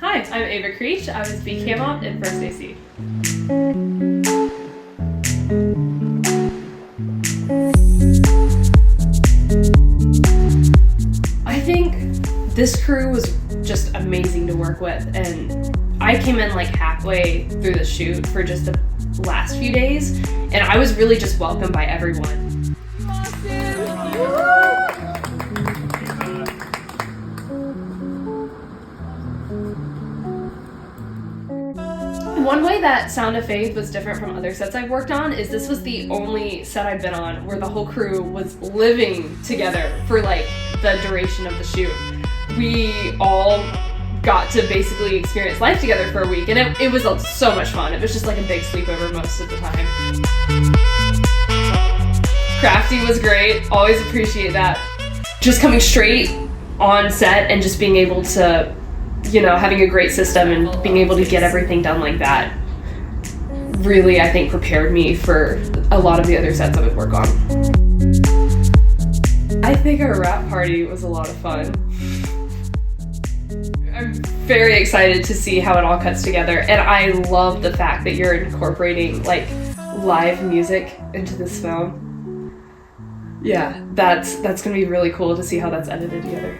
Hi, I'm Ava Creech. I was BTS op in First AC. I think this crew was just amazing to work with, and I came in like halfway through the shoot for just the last few days, and I was really just welcomed by everyone. One way that Sound of Faith was different from other sets I've worked on is this was the only set I've been on where the whole crew was living together for like the duration of the shoot. We all got to basically experience life together for a week, and it was so much fun. It was just like a big sleepover most of the time. Crafty was great, always appreciate that. Just coming straight on set and just being able to, having a great system and being able to get everything done like that really, I think, prepared me for a lot of the other sets I would work on. I think our wrap party was a lot of fun. I'm very excited to see how it all cuts together, and I love the fact that you're incorporating like live music into this film. Yeah, that's gonna be really cool to see how that's edited together.